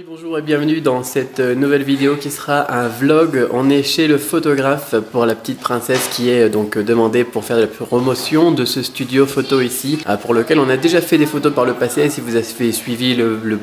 Oui, bonjour et bienvenue dans cette nouvelle vidéo qui sera un vlog. On est chez le photographe pour la petite princesse qui est donc demandée pour faire la promotion de ce studio photo ici, pour lequel on a déjà fait des photos par le passé. Si vous avez suivi le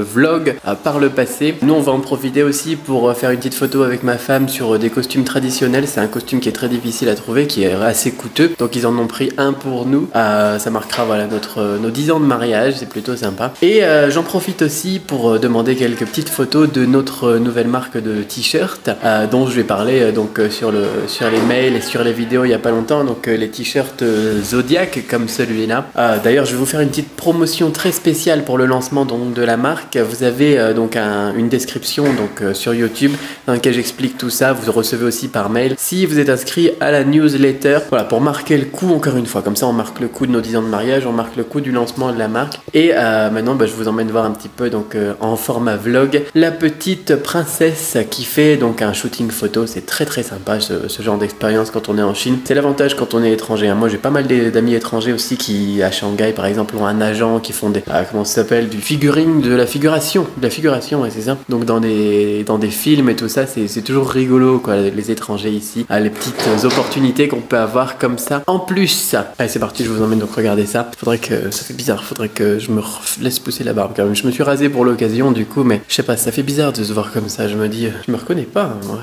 vlog par le passé, nous on va en profiter aussi pour faire une petite photo avec ma femme sur des costumes traditionnels. C'est un costume qui est très difficile à trouver, qui est assez coûteux, donc ils en ont pris un pour nous. Ça marquera voilà nos 10 ans de mariage, c'est plutôt sympa. Et j'en profite aussi pour demander quelques petites photos de notre nouvelle marque de t-shirt dont je vais parler donc sur les mails et sur les vidéos il n'y a pas longtemps, donc les t-shirts Zodiac comme celui-là. D'ailleurs je vais vous faire une petite promotion très spéciale pour le lancement donc, de la marque. Vous avez donc une description donc sur YouTube dans laquelle j'explique tout ça. Vous recevez aussi par mail si vous êtes inscrit à la newsletter, voilà, pour marquer le coup encore une fois. Comme ça on marque le coup de nos 10 ans de mariage, on marque le coup du lancement de la marque. Et maintenant je vous emmène voir un petit peu donc en format vlog la petite princesse qui fait donc un shooting photo. C'est très sympa ce genre d'expérience quand on est en Chine. C'est l'avantage quand on est étranger, hein. Moi j'ai pas mal d'amis étrangers aussi qui à Shanghai par exemple ont un agent, qui font des comment ça s'appelle, du figuring, de la figuration ouais, c'est ça. Donc dans des films et tout ça, c'est toujours rigolo quoi, les étrangers ici, les petites opportunités qu'on peut avoir comme ça. En plus, allez c'est parti, je vous emmène donc regarder ça. Faudrait que, ça fait bizarre, faudrait que je me laisse pousser la barbe quand même. Je me suis rasé pour l'occasion du coup, mais je sais pas, ça fait bizarre de se voir comme ça. Je me dis, je me reconnais pas moi.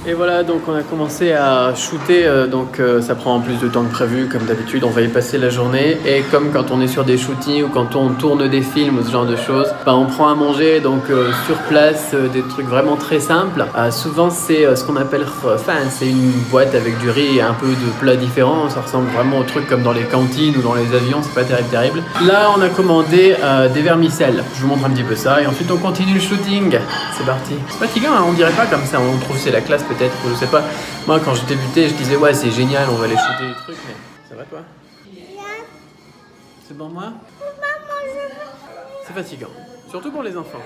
Et voilà, donc on a commencé à shooter, ça prend plus de temps que prévu, comme d'habitude, on va y passer la journée. Et comme quand on est sur des shootings ou quand on tourne des films ou ce genre de choses, on prend à manger donc sur place, des trucs vraiment très simples. Souvent c'est ce qu'on appelle c'est une boîte avec du riz et un peu de plats différents. Ça ressemble vraiment aux trucs comme dans les cantines ou dans les avions, c'est pas terrible. Là on a commandé des vermicelles, je vous montre un petit peu ça et ensuite on continue le shooting. C'est parti. C'est fatigant, hein, on dirait pas comme ça, on trouve que c'est la classe peut-être, je sais pas. Moi quand je débutais je disais ouais c'est génial, on va aller shooter des trucs, mais ça va toi? C'est bon moi? C'est fatigant, surtout pour les enfants.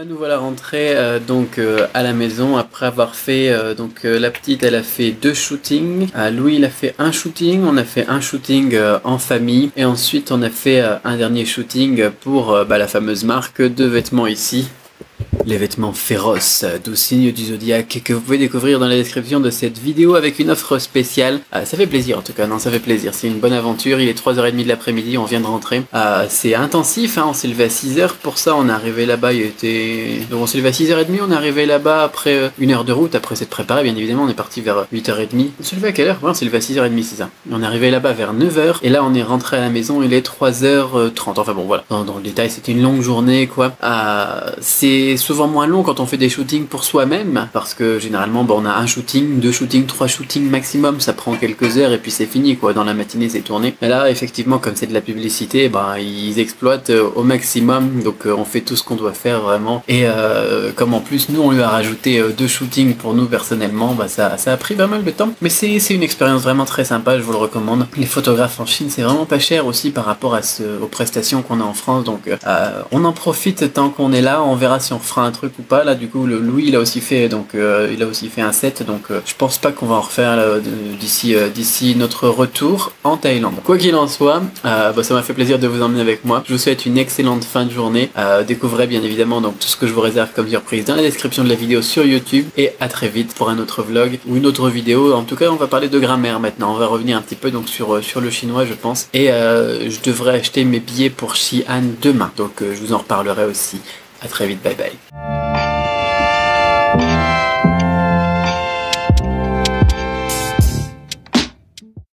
Nous voilà rentrés à la maison après avoir fait la petite elle a fait 2 shootings, Louis il a fait un shooting, on a fait un shooting en famille et ensuite on a fait un dernier shooting pour la fameuse marque de vêtements ici. Les vêtements féroces, 12 signes du zodiaque, que vous pouvez découvrir dans la description de cette vidéo avec une offre spéciale. Ça fait plaisir en tout cas, non ça fait plaisir, c'est une bonne aventure, il est 3h30 de l'après-midi, on vient de rentrer. C'est intensif, hein, on s'est levé à 6h, pour ça on est arrivé là-bas, donc on s'est levé à 6h30, on est arrivé là-bas après 1 heure de route, après s'être préparé bien évidemment, on est parti vers 8h30. On s'est levé à quelle heure? Ouais, on s'est levé à 6h30, c'est ça. On est arrivé là-bas vers 9h, et là on est rentré à la maison, il est 3h30, enfin bon voilà, dans le détail c'était une longue journée quoi. C'est souvent moins long quand on fait des shootings pour soi-même, parce que généralement on a un shooting, 2 shootings, 3 shootings maximum, ça prend quelques heures et puis c'est fini quoi, dans la matinée c'est tourné. Mais là effectivement comme c'est de la publicité, ils exploitent au maximum, donc on fait tout ce qu'on doit faire vraiment. Et comme en plus nous on lui a rajouté 2 shootings pour nous personnellement, ça a pris pas mal de temps. Mais c'est une expérience vraiment très sympa, je vous le recommande. Les photographes en Chine c'est vraiment pas cher aussi par rapport aux prestations qu'on a en France, donc on en profite tant qu'on est là, on verra si on fera un truc ou pas. Là du coup Louis il a aussi fait un set, donc je pense pas qu'on va en refaire d'ici notre retour en Thaïlande. Quoi qu'il en soit, ça m'a fait plaisir de vous emmener avec moi. Je vous souhaite une excellente fin de journée. Découvrez bien évidemment donc tout ce que je vous réserve comme surprise dans la description de la vidéo sur YouTube, et à très vite pour un autre vlog ou une autre vidéo. En tout cas on va parler de grammaire maintenant, on va revenir un petit peu donc sur le chinois je pense, et je devrais acheter mes billets pour Xi'an demain, donc je vous en reparlerai aussi. À très vite, bye bye.